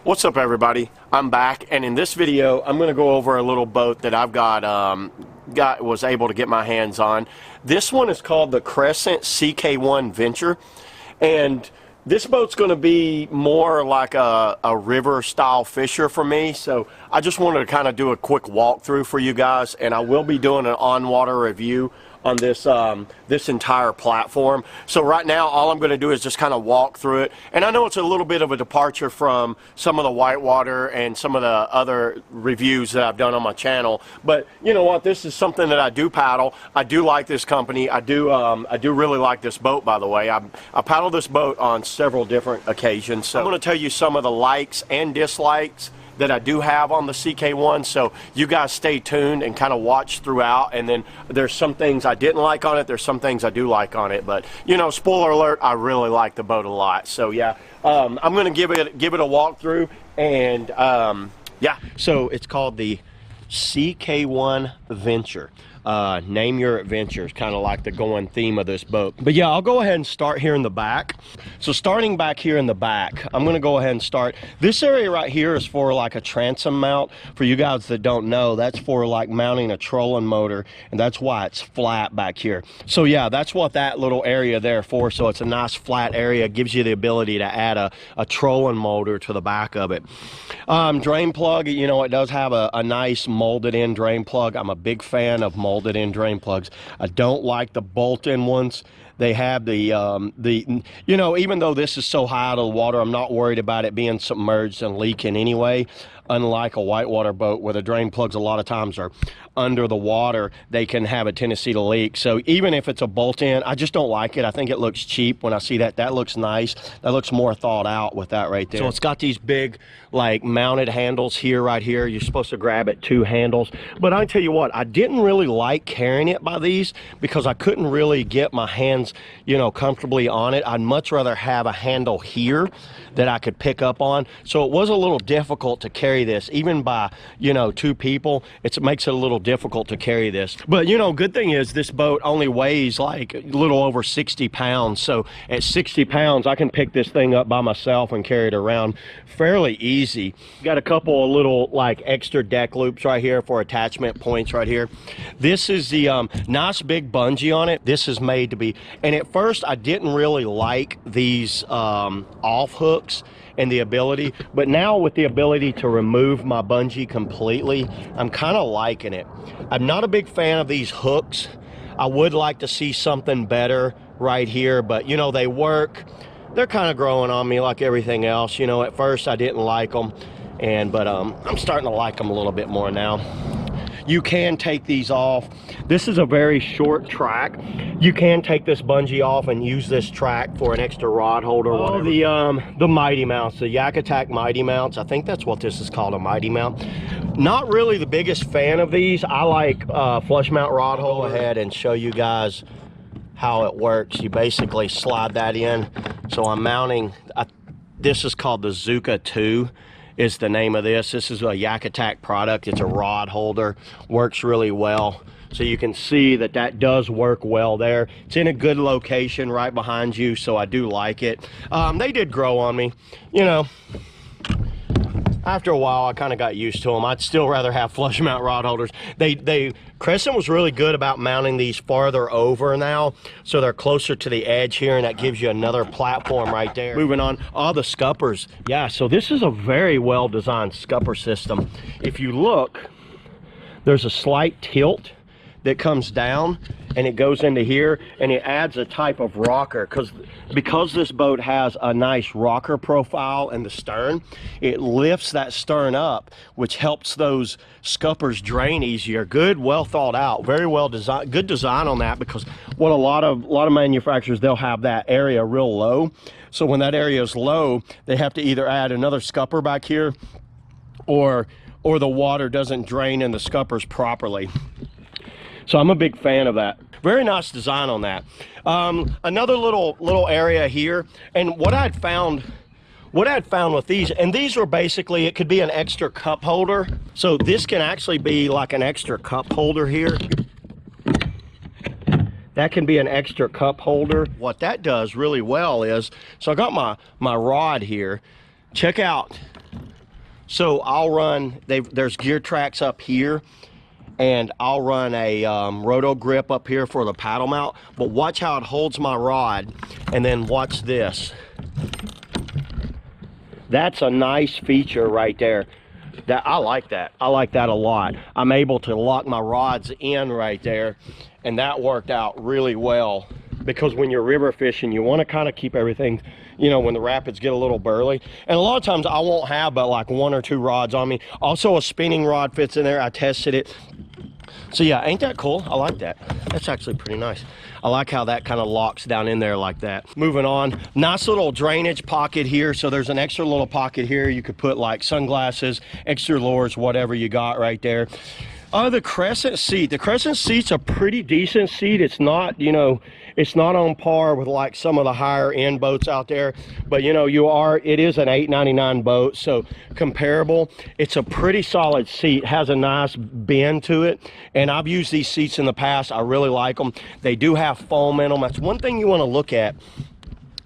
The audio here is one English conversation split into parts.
What's up, everybody? I'm back, and in this video I'm going to go over a little boat that I've was able to get my hands on. This one is called the Crescent CK1 Venture, and this boat's going to be more like a river style fisher for me, so I just wanted to kind of do a quick walkthrough for you guys, and I will be doing an on-water review on this this entire platform. So right now all I'm going to do is just kind of walk through it, and I know it's a little bit of a departure from some of the whitewater and some of the other reviews that I've done on my channel, but you know what, this is something that I do paddle. I do like this company. I do really like this boat, by the way. I paddle this boat on several different occasions, so I'm going to tell you some of the likes and dislikes that I do have on the CK1, so you guys stay tuned and kind of watch throughout. And then there's some things I didn't like on it, there's some things I do like on it, but you know, spoiler alert, I really like the boat a lot. So yeah, I'm gonna give it a walkthrough, and yeah, so it's called the CK1 Venture. Name your adventure is kind of like the going theme of this boat. But yeah, I'll go ahead and start here in the back. So starting back here in the back, I'm going to go ahead and start. This area right here is for like a transom mount. For you guys that don't know, that's for like mounting a trolling motor, and that's why it's flat back here. So yeah, that's what that little area there for. So it's a nice flat area. It gives you the ability to add a trolling motor to the back of it. Drain plug, you know, it does have a nice molded in drain plug. I'm a big fan of molded in drain plugs. I don't like the bolt-in ones. They have the you know, even though this is so high out of the water, I'm not worried about it being submerged and leaking anyway. Unlike a whitewater boat where the drain plugs a lot of times are under the water, they can have a tendency to leak. So even if it's a bolt-in, I just don't like it. I think it looks cheap when I see that. That looks nice. That looks more thought out with that right there. So it's got these big like mounted handles here, right here. You're supposed to grab it 2 handles. But I tell you what, I didn't really like carrying it by these because I couldn't really get my hands, you know, comfortably on it. I'd much rather have a handle here that I could pick up on. So it was a little difficult to carry this, even by, you know, 2 people. It makes it a little difficult to carry this. But you know, good thing is this boat only weighs like a little over 60 pounds. So at 60 pounds, I can pick this thing up by myself and carry it around fairly easy. Got a couple of little like extra deck loops right here for attachment points right here. This is the nice big bungee on it. This is made to be, and at first I didn't really like these off hooks and the ability, but now with the ability to remove my bungee completely, I'm kind of liking it. I'm not a big fan of these hooks. I would like to see something better right here, but you know, they work. They're kind of growing on me like everything else. You know, at first I didn't like them, but I'm starting to like them a little bit more now. You can take these off. This is a very short track. You can take this bungee off and use this track for an extra rod holder. Oh, the mighty mounts, the Yak Attack mighty mounts. I think that's what this is called, a mighty mount. Not really the biggest fan of these. I like flush mount rod holder. Go ahead and show you guys how it works. You basically slide that in. So I'm mounting, this is called the Zuka 2. Is the name of this. This is a Yak Attack product. It's a rod holder, works really well. So you can see that that does work well there. It's in a good location right behind you, so I do like it. They did grow on me, you know. After a while, I kind of got used to them. I'd still rather have flush mount rod holders. Crescent was really good about mounting these farther over now, so they're closer to the edge here, and that gives you another platform right there. Moving on, all the scuppers. Yeah, so this is a very well-designed scupper system. If you look, there's a slight tilt that comes down and it goes into here, and it adds a type of rocker because this boat has a nice rocker profile in the stern. It lifts that stern up, which helps those scuppers drain easier. Good, well thought out, very well designed. Good design on that, because what a lot of manufacturers, they'll have that area real low. So when that area is low, they have to either add another scupper back here, or the water doesn't drain in the scuppers properly. So I'm a big fan of that. Very nice design on that. Another little area here, and what I'd found with these, and these were basically, it could be an extra cup holder. So this can actually be like an extra cup holder here. That can be an extra cup holder. What that does really well is, so I got my rod here. Check out So I'll run, there's gear tracks up here, and I'll run a roto grip up here for the paddle mount. But watch how it holds my rod, and then watch this. That's a nice feature right there. I like that. I like that a lot. I'm able to lock my rods in right there, and that worked out really well, because when you're river fishing, you want to kind of keep everything, you know, when the rapids get a little burly. And a lot of times I won't have but like 1 or 2 rods on me. Also a spinning rod fits in there. I tested it. So yeah, ain't that cool? I like that. That's actually pretty nice. I like how that kind of locks down in there like that. Moving on, nice little drainage pocket here. So there's an extra little pocket here. You could put like sunglasses, extra lures, whatever you got right there. The Crescent seat. The Crescent seat's a pretty decent seat. It's not, you know, it's not on par with like some of the higher end boats out there, but you know, it is an $8.99 boat, so comparable. It's a pretty solid seat, has a nice bend to it, and I've used these seats in the past. I really like them. They do have foam in them. That's one thing you want to look at,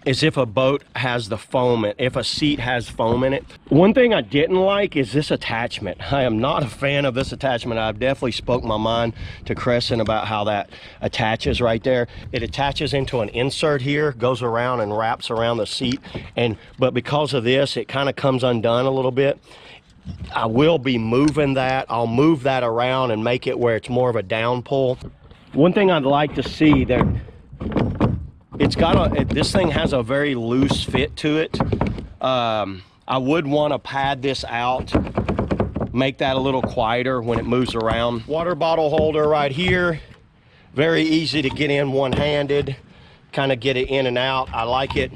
is if a boat has the foam, if a seat has foam in it. One thing I didn't like is this attachment. I am not a fan of this attachment. I've definitely spoke my mind to Crescent about how that attaches right there. It attaches into an insert here, goes around and wraps around the seat, but because of this, it kind of comes undone a little bit. I will be moving that. I'll move that around and make it where it's more of a down pull. One thing I'd like to see there, this thing has a very loose fit to it. I would want to pad this out, make that a little quieter when it moves around. Water bottle holder right here, very easy to get in one-handed, kind of get it in and out. I like it.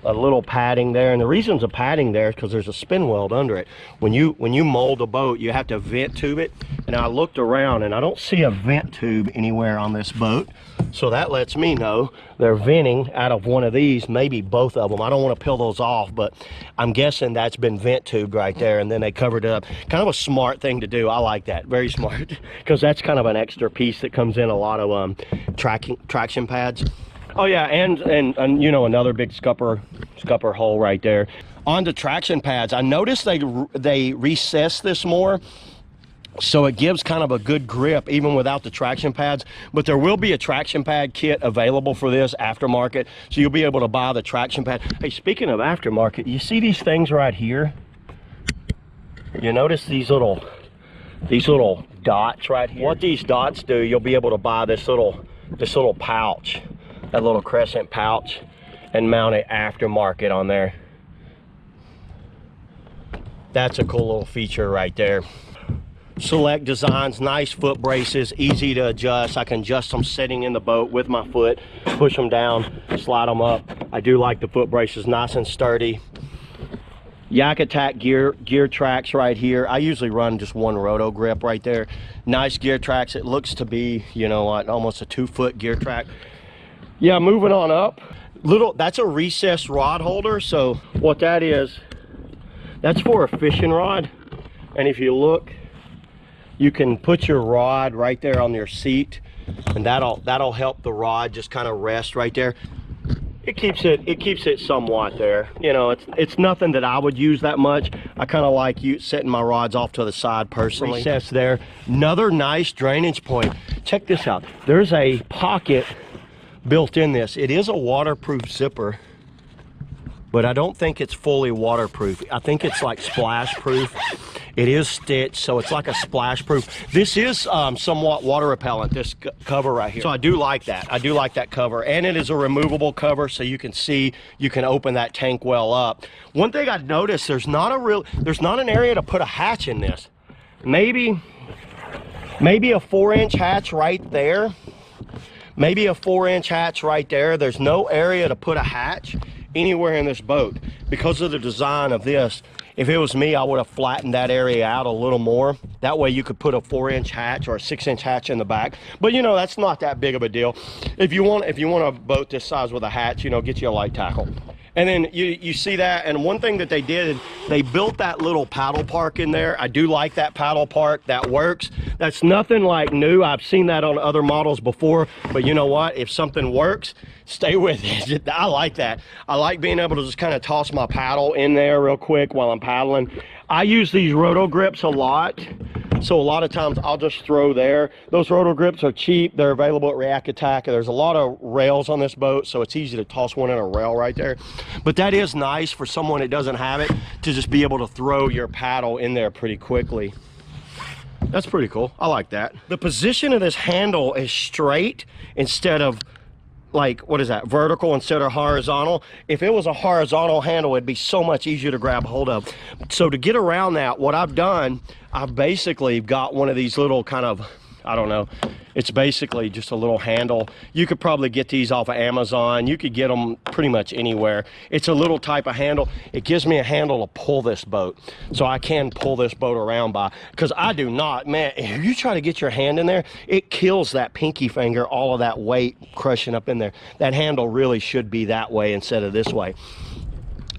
A little padding there, and the reason's a padding there is because there's a spin weld under it. When you mold a boat, you have to vent tube it, and I looked around and I don't see a vent tube anywhere on this boat, so that lets me know they're venting out of one of these, maybe both of them. I don't want to peel those off, but I'm guessing that's been vent tubed right there, and then they covered it up. Kind of a smart thing to do. I like that, very smart, because that's kind of an extra piece that comes in a lot of traction pads. Oh yeah, and you know, another big scupper hole right there. On the traction pads, I noticed they recess this more, so it gives kind of a good grip even without the traction pads. But there will be a traction pad kit available for this aftermarket, so you'll be able to buy the traction pad. Hey, speaking of aftermarket, you see these things right here? You notice these little dots right here? What these dots do, you'll be able to buy this little pouch, that little Crescent pouch, and mount it aftermarket on there. That's a cool little feature right there. Select designs, nice foot braces, easy to adjust. I can adjust them sitting in the boat with my foot, push them down, slide them up. I do like the foot braces, nice and sturdy. Yak Attack gear tracks right here. I usually run just one roto grip right there. Nice gear tracks. It looks to be, you know, like almost a 2-foot gear track. Yeah, moving on up. That's a recessed rod holder. So what that is, that's for a fishing rod. And if you look, you can put your rod right there on your seat, and that'll help the rod just kind of rest right there. It keeps it somewhat there. You know, it's nothing that I would use that much. I kind of like setting my rods off to the side personally. Recess there. Another nice drainage point. Check this out. There's a pocket built in this. It is a waterproof zipper, but I don't think it's fully waterproof. I think it's like splash proof. It is stitched, so it's like a splash proof. This is somewhat water repellent, this cover right here. So I do like that. I do like that cover, and it is a removable cover, so you can see, you can open that tank well up. One thing I've noticed, there's not an area to put a hatch in this. Maybe a 4-inch hatch right there. Maybe a 4-inch hatch right there. There's no area to put a hatch anywhere in this boat because of the design of this. If it was me, I would have flattened that area out a little more. That way you could put a 4-inch hatch or a 6-inch hatch in the back. But you know, that's not that big of a deal. If you want a boat this size with a hatch, you know, get you a light tackle. And then you see that, and one thing that they did, they built that little paddle park in there. I do like that paddle park. That works. That's nothing like new. I've seen that on other models before, but you know what? If something works, stay with it. I like that. I like being able to just kind of toss my paddle in there real quick while I'm paddling. I use these roto grips a lot. So a lot of times I'll just throw there. Those roto grips are cheap. They're available at React Attack. There's a lot of rails on this boat, so it's easy to toss one in a rail right there. But that is nice for someone that doesn't have it, to just be able to throw your paddle in there pretty quickly. That's pretty cool. I like that. The position of this handle is straight instead of, like, what is that, vertical instead of horizontal. If it was a horizontal handle, it'd be so much easier to grab hold of. So to get around that, what I've done, I've basically got one of these little kind of, I don't know, it's basically just a little handle. You could probably get these off of Amazon. You could get them pretty much anywhere. It's a little type of handle. It gives me a handle to pull this boat, so I can pull this boat around by, because I do not, man, if you try to get your hand in there, it kills that pinky finger, all of that weight crushing up in there. That handle really should be that way instead of this way.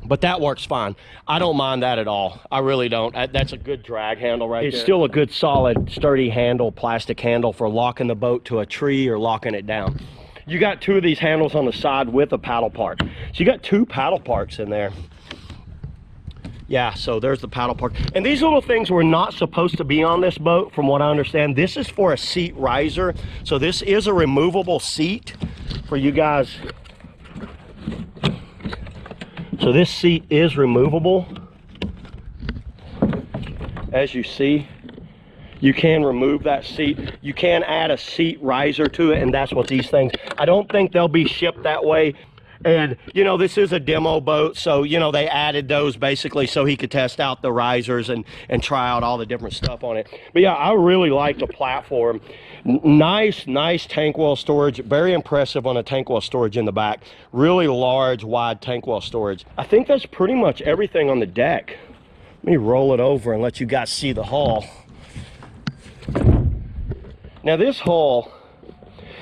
But that works fine. I don't mind that at all. I really don't. That's a good drag handle right there. It's still a good, solid, sturdy handle, plastic handle for locking the boat to a tree or locking it down. You got two of these handles on the side with a paddle park. So you got two paddle parks in there. Yeah, so there's the paddle park. And these little things were not supposed to be on this boat, from what I understand. This is for a seat riser. So this is a removable seat for you guys. So this seat is removable. As you see, you can remove that seat. You can add a seat riser to it, and that's what these things, I don't think they'll be shipped that way. And, you know, this is a demo boat, so, you know, they added those basically so he could test out the risers and try out all the different stuff on it. But yeah, I really like the platform. Nice tank well storage. Very impressive on a tank well storage in the back. Really large, wide tank well storage. I think that's pretty much everything on the deck. Let me roll it over and let you guys see the hull. Now this hull,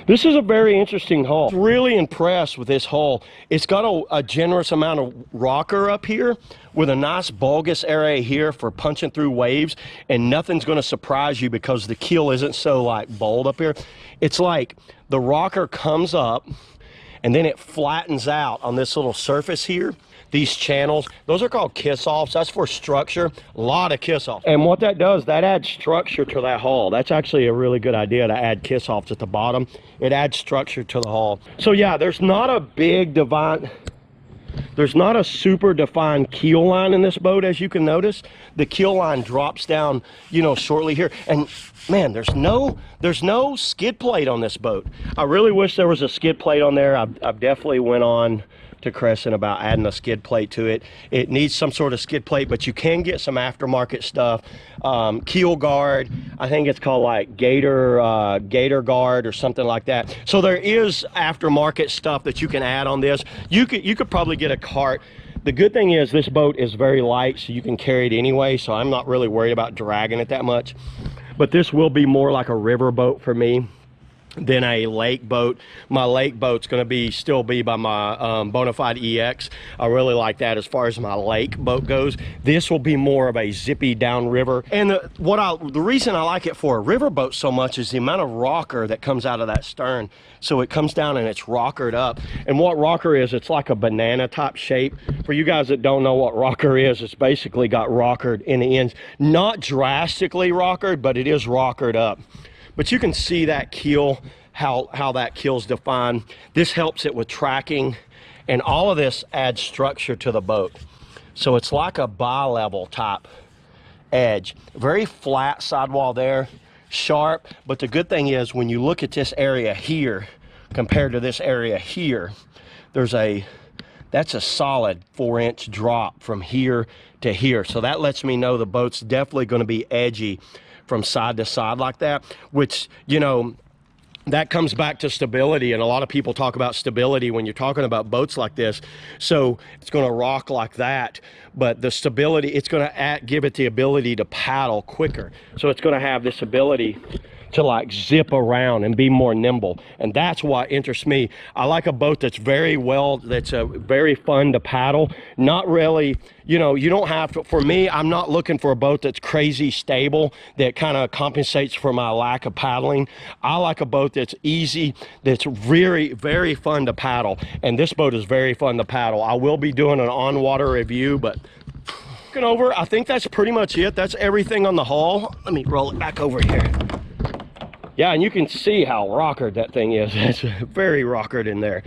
this is a very interesting hull. I'm really impressed with this hull. It's got a generous amount of rocker up here with a nice bulbous area here for punching through waves, and nothing's going to surprise you because the keel isn't so like bold up here. It's like the rocker comes up and then it flattens out on this little surface here. These channels, those are called kiss-offs. That's for structure. A lot of kiss-offs. And what that does, that adds structure to that hull. That's actually a really good idea, to add kiss-offs at the bottom. It adds structure to the hull. So yeah, there's not a super defined keel line in this boat, as you can notice. The keel line drops down, you know, shortly here. And man, there's no skid plate on this boat. I really wish there was a skid plate on there. I've definitely went on to Crescent about adding a skid plate to it. It needs some sort of skid plate, but you can get some aftermarket stuff. Keel guard, I think it's called like gator guard or something like that. So there is aftermarket stuff that you can add on this. You could probably get a cart. The good thing is this boat is very light, so you can carry it anyway, so I'm not really worried about dragging it that much. But this will be more like a river boat for me than a lake boat. My lake boat's going to still be by my Bonafide EX. I really like that as far as my lake boat goes. This will be more of a zippy downriver. And the reason I like it for a river boat so much is the amount of rocker that comes out of that stern. So it comes down and it's rockered up. And what rocker is, it's like a banana type shape. For you guys that don't know what rocker is, it's basically got rockered in the ends. Not drastically rockered, but it is rockered up. But you can see that keel, how that keel's defined. This helps it with tracking, and all of this adds structure to the boat. So it's like a bi-level type edge. Very flat sidewall there, sharp. But the good thing is, when you look at this area here compared to this area here, that's a solid 4-inch drop from here to here. So that lets me know the boat's definitely going to be edgy from side to side like that, which, you know, that comes back to stability, and a lot of people talk about stability when you're talking about boats like this. So it's going to rock like that, but the stability, it's going to give it the ability to paddle quicker. So it's going to have this ability to like zip around and be more nimble. And that's what interests me. I like a boat that's very very fun to paddle. Not really, you know, you don't have to, for me, I'm not looking for a boat that's crazy stable that kind of compensates for my lack of paddling. I like a boat that's easy, that's very, very fun to paddle. And this boat is very fun to paddle. I will be doing an on-water review, but looking over, I think that's pretty much it. That's everything on the hull. Let me roll it back over here. Yeah, and you can see how rockered that thing is. It's very rockered in there.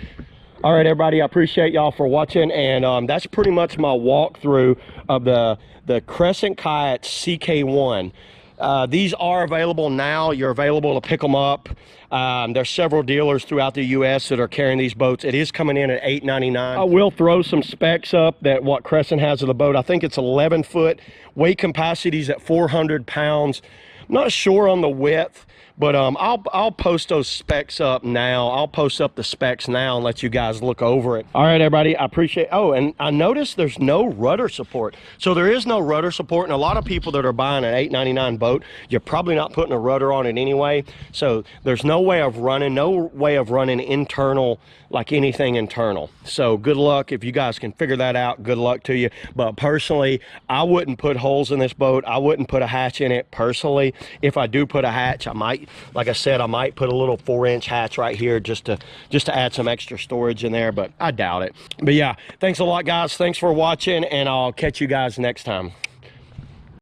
All right, everybody, I appreciate y'all for watching, and that's pretty much my walkthrough of the Crescent Kayaks CK1. These are available now. You're available to pick them up. There's several dealers throughout the U.S. that are carrying these boats. It is coming in at $8.99. I will throw some specs up that what Crescent has of the boat. I think it's 11 foot. Weight capacity is at 400 pounds. I'm not sure on the width, but I'll post those specs up now. I'll post up the specs now and let you guys look over it. All right, everybody, I appreciate. Oh, and I noticed there's no rudder support. So there is no rudder support, and a lot of people that are buying an $8.99 boat, you're probably not putting a rudder on it anyway. So there's no way of running internal, like anything internal. So good luck if you guys can figure that out. Good luck to you. But personally, I wouldn't put holes in this boat. I wouldn't put a hatch in it personally. If I do put a hatch, I might, like I said, I might put a little 4-inch hatch right here just to add some extra storage in there, but I doubt it. But yeah, thanks a lot, guys. Thanks for watching, and I'll catch you guys next time.